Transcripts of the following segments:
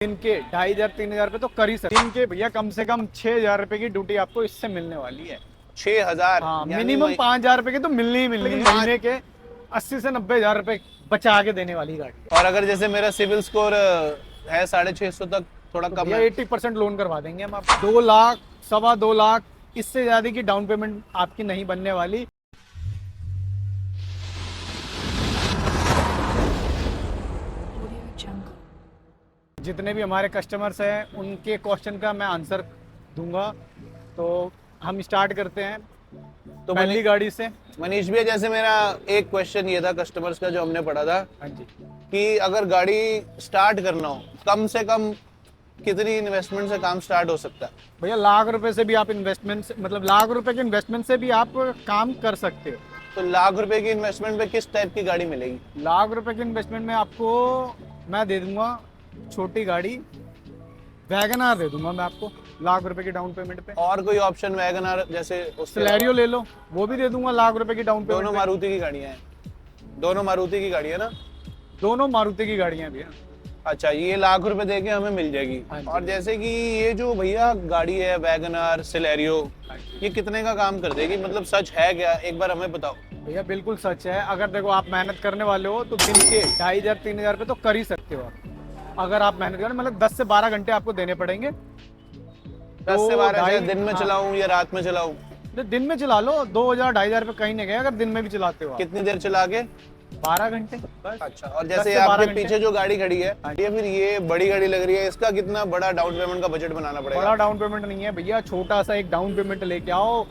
दिन के 2500-3000 रुपए तो कर ही सकते। दिन के भैया कम से कम 6000 रुपए की ड्यूटी आपको इससे मिलने वाली है। 6000? हाँ, मिनिमम 5000 रुपए की तो मिलनी ही मिलनी है। महीने के 80 से 90,000 रुपए बचा के देने वाली गाड़ी है। और अगर जैसे मेरा सिविल स्कोर है 650 तक, थोड़ा तो कम भैया है, 80% लोन करवा देंगे हम आपको। 2 लाख, 2.25 लाख, इससे ज्यादा की डाउन पेमेंट आपकी नहीं बनने वाली। जितने भी हमारे कस्टमर्स हैं उनके क्वेश्चन का मैं आंसर दूंगा। तो हम स्टार्ट करते हैं तो पहली गाड़ी से। मनीष भैया, जैसे मेरा एक क्वेश्चन ये था कस्टमर्स का जो हमने पढ़ा था हाँ जी। कि अगर गाड़ी स्टार्ट करना हो, कम से कम कितनी इन्वेस्टमेंट से काम स्टार्ट हो सकता है? भैया लाख रुपए से भी आप इन्वेस्टमेंट, मतलब लाख रुपए के इन्वेस्टमेंट से भी आप काम कर सकते हो। तो लाख रुपए की इन्वेस्टमेंट पे किस टाइप की गाड़ी मिलेगी? लाख रुपए के इन्वेस्टमेंट में आपको मैं दे दूंगा छोटी गाड़ी, वैगन आर दे दूंगा मैं आपको लाख रुपए की डाउन पेमेंट पे। और कोई ऑप्शन वैगन आर जैसे सिलेरियो ले लो, वो भी दे दूंगा लाख रुपए की डाउन पेमेंट। दोनों मारुति की गाड़ियां हैं? दोनों मारुति की गाड़ी है ना? दोनों मारुति की गाड़ियां भी हैं। अच्छा, ये लाख रुपए देके हमें मिल जाएगी। हाँ जी। और जैसे कि ये जो भैया गाड़ी है वैगन आर सिलेरियो, ये कितने का काम कर देगी? मतलब सच है क्या, एक बार हमें बताओ। भैया बिल्कुल सच है। अगर देखो आप मेहनत करने वाले हो तो दिन के 2500-3000 रुपए तो कर ही सकते हो आप। अगर आप मेहनत करें, मतलब 10 से 12 घंटे आपको देने पड़ेंगे। 10 से 12 ढाई- चाहे दिन में हाँ। चलाऊं या रात में चलाऊं? तो दिन में चला लो, 2000-2500 रुपए कहीं नहीं गए अगर दिन में भी चलाते हो आप। कितनी देर चला के? 12 घंटे बस। अच्छा, और 10 जैसे से 12 आपके घंटे। पीछे जो गाड़ी खड़ी है, हाँ। ये फिर ये बड़ी गाड़ी लग रही है, इसका कितना बड़ा डाउन पेमेंट का बजट बनाना बड़ा पड़ेगा? डाउन पेमेंट नहीं है भैया, छोटा सा एक डाउन पेमेंट लेके आओ।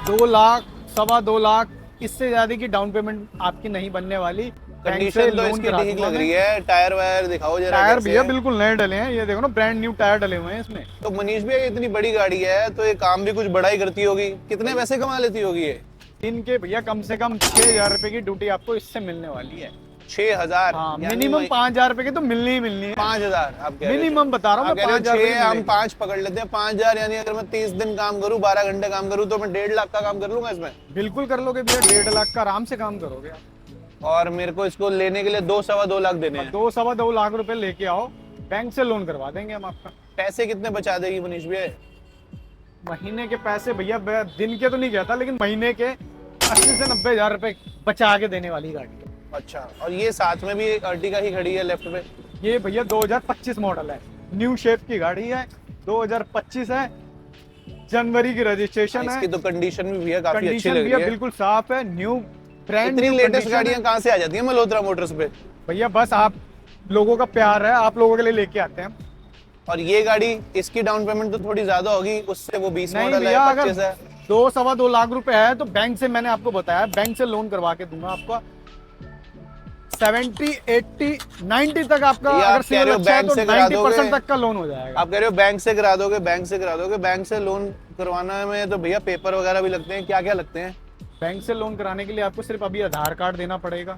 2 लाख, 2.25 लाख, इससे ज्यादा की डाउन पेमेंट आपकी नहीं बनने वाली। कंडीशन तो इसकी ठीक लग रही है। टायर वायर दिखाओ जरा। टायर कैसे भैया है? बिल्कुल नए डले हैं, ये देखो ना, ब्रांड न्यू टायर डले हुए हैं इसमें। तो मनीष भैया, ये इतनी बड़ी गाड़ी है तो ये काम भी कुछ बड़ा ही करती होगी। कितने पैसे कमा लेती होगी ये? दिन के भैया कम से कम 6000 रुपए की ड्यूटी आपको इससे मिलने वाली है। 6000? हाँ, मिनिमम 5000 रुपए की तो मिलनी ही मिलनी है। 5000 आप कह रहे हो? मिनिमम बता रहा हूँ आप मैं, कह रहे हो 5000 रुपए की 6, हम मिलेगी। 5 पकड़ लेते हैं। 5000 यानी अगर मैं 30 दिन काम करूँ, 12 घंटे काम करूँ, तो मैं 1.5 लाख का काम कर लूंगा इसमें? बिल्कुल कर लोगे भैया, 1.5 लाख का आराम से काम करोगे आप। और मेरे को इसको लेने के लिए 2-2.25 लाख देने हैं। 2-2.25 लाख रुपए लेके आओ, बैंक से लोन करवा देंगे हम आपका। पैसे कितने बचा देगी मनीष भैया? महीने के पैसे भैया दिन के तो नहीं कहता, लेकिन महीने के 80 से 90,000 रुपए बचा के देने वाली गाड़ी है। अच्छा, और ये साथ में भी एक अर्टिगा ही खड़ी है लेफ्ट पे। ये भैया 2025 मॉडल है, न्यू शेप की गाड़ी है, 2025 है, जनवरी की रजिस्ट्रेशन है। इसकी तो कंडीशन भी भैया काफी अच्छी कंडीशन लग भैया रही है। बिल्कुल साफ है, न्यू ब्रांड इतनी न्यू लेटेस्ट कंडीशन गाड़ियां है। कहाँ से आ जाती है मल्होत्रा मोटर्स पे? भैया बस आप लोगों का प्यार है, आप लोगों के लिए लेके आते हैं। और ये गाड़ी, इसकी डाउन पेमेंट तो थोड़ी ज्यादा होगी उससे, वो 20 नहीं मॉडल है, भैया, अगर 25 है। 2-2.25 लाख रुपए है तो बैंक से, मैंने आपको बताया, बैंक से लोन करवा के दूंगा आपका। 70, 80, 90 तक आपका, ये आप अगर कह रहे सिविल हो अच्छा है बैंक तो से करा 90% दोगे? तक का लोन हो जाएगा। आप कह रहे हो बैंक से करा दोगे? बैंक से करा दोगे? बैंक से लोन करवाना में तो भैया पेपर वगैरह भी लगते हैं, क्या क्या लगते हैं? बैंक से लोन कराने के लिए आपको सिर्फ अभी आधार कार्ड देना पड़ेगा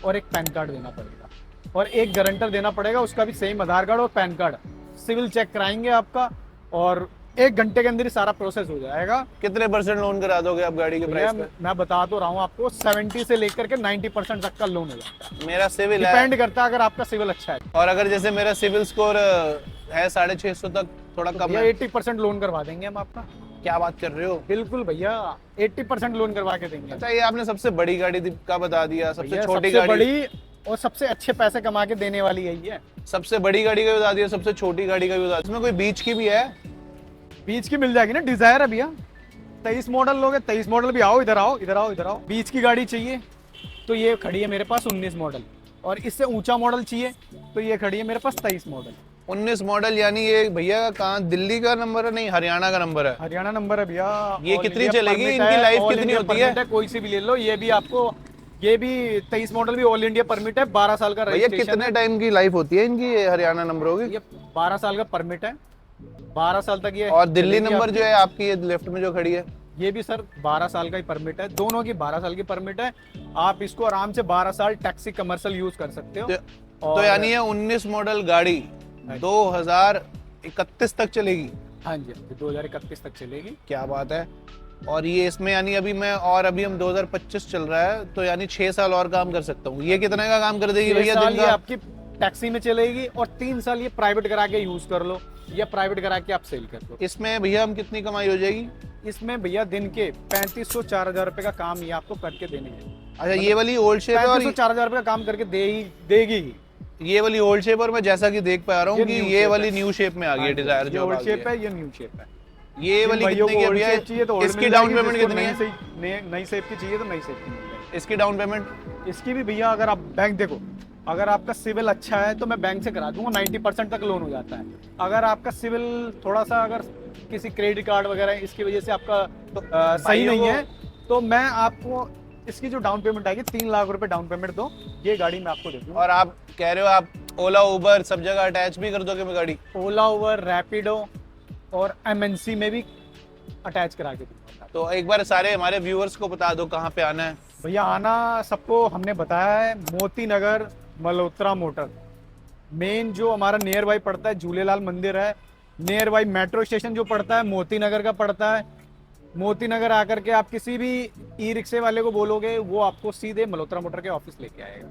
और एक पैन कार्ड देना पड़ेगा और एक गारंटर देना पड़ेगा, उसका भी सेम आधार कार्ड और पैन कार्ड। सिविल चेक कराएंगे आपका और 1 घंटे के अंदर ही सारा प्रोसेस हो जाएगा। कितने % लोन करा दोगे आप गाड़ी के भैया प्राइस पे? मैं बता तो रहा हूँ आपको, 70 से लेकर के 90% तक का लोन हो जाता है। मेरा सिविल है, डिपेंड करता है अगर आपका सिविल अच्छा है। और अगर जैसे मेरा सिविल स्कोर है 650 तक, थोड़ा कम भैया है, 80% लोन करवा देंगे हम आपका। क्या बात कर रहे हो? बिल्कुल भैया, 80% लोन करवा के देंगे। अच्छा, ये आपने सबसे बड़ी गाड़ी का बता दिया, सबसे भैया छोटी सबसे गाड़ी, बड़ी और सबसे अच्छे पैसे कमा के देने वाली यही है। सबसे बड़ी गाड़ी का भी बता दिया, सबसे छोटी गाड़ी का भी बता दिया। इसमें कोई बीच की भी है? बीच की मिल जाएगी ना, डिजायर है भैया। 23 मॉडल लोगे, 23 मॉडल भी, आओ इधर आओ, इधर आओ, इधर आओ। बीच की गाड़ी चाहिए तो ये खड़ी है मेरे पास 19 मॉडल, और इससे ऊंचा मॉडल चाहिए तो ये खड़ी है मेरे पास 23 मॉडल। 19 मॉडल यानी ये भैया कहाँ, दिल्ली का नंबर है? नहीं, हरियाणा का नंबर है। हरियाणा नंबर है भैया। ये All कितनी India चलेगी? permit इनकी है, लाइफ All कितनी India होती है? permit कोई सी भी ले लो, ये भी आपको, ये भी 23 मॉडल भी ऑल इंडिया परमिट है, 12 साल का भैया रजिस्ट्रेशन कितने टाइम की लाइफ होती है इनकी, ये हरियाणा नंबर होगी? ये 12 साल का परमिट है, 12 साल तक ये। और दिल्ली चलेगी नंबर आपकी। जो है आपकी, ये लेफ्ट में जो खड़ी है, ये भी सर 12 साल का ही परमिट है, दोनों की 12 साल की परमिट है। आप इसको आराम से 12 साल टैक्सी कमर्शियल यूज कर सकते हो। तो यानी ये 19 मॉडल गाड़ी 2031 तक चलेगी? हाँ जी, 2031 तक चलेगी। क्या बात है। और ये इसमें यानी अभी मैं, और अभी हम 2025 चल रहा है, तो यानी 6 साल और काम कर सकता हूँ। ये कितने का काम कर देगी भैया दिन ये का? आपकी टैक्सी में चलेगी, और 3 साल ये प्राइवेट करा के यूज कर लो या प्राइवेट करा के आप सेल कर लो। इसमें भैया हम कितनी कमाई हो जाएगी? इसमें भैया दिन के 3500-4000 रुपए का काम ये आपको करके देने हैं। अच्छा, ये वाली ओल्ड शेप है और 3500-4000 रुपए का काम करके देगी ही। ये वाली ओल्ड शेप, और मैं जैसा कि देख पा रहा हूँ ये कि new ये shape वाली है। न्यू शेप में आ गई है, डिजायर ये जो ओल्ड शेप है, ये न्यू शेप है। ये वाली भाइयों कितने की को है old भैया? shape चाहिए तो old इसकी मिल डाउन जाएगी, पेमेंट जिसको कितनी है? नई शेप की चाहिए तो नई शेप की मिल जाएगी। इसकी डाउन पेमेंट? इसकी भी भैया अगर आप बैंक देखो, अगर आपका सिविल अच्छा है तो मैं बैंक से करा दूंगा, 90% तक लोन हो जाता है। अगर आपका सिविल थोड़ा सा, अगर किसी क्रेडिट कार्ड वगैरह इसकी वजह से आपका सही भाइयों नहीं को- है, तो मैं आपको इसकी जो डाउन पेमेंट आएगी 3 लाख रुपए डाउन पेमेंट दो, ये गाड़ी मैं आपको दे दूंगा। और आप कह रहे हो आप ओला उबर सब जगह अटैच भी कर दोगे गाड़ी? ओला, उबर, रैपिडो और एमएनसी में भी अटैच करा के दूंगा। तो एक बार सारे हमारे व्यूअर्स को बता दो कहाँ पे आना है। भैया आना सबको हमने बताया है, मोती नगर मल्होत्रा मोटर, मेन जो हमारा नियर बाई पड़ता है झूलेलाल मंदिर है, नियर बाई मेट्रो स्टेशन जो पड़ता है मोती नगर का पड़ता है। मोती नगर आकर के आप किसी भी ई रिक्शे वाले को बोलोगे, वो आपको सीधे मल्होत्रा मोटर के ऑफिस लेके आएगा।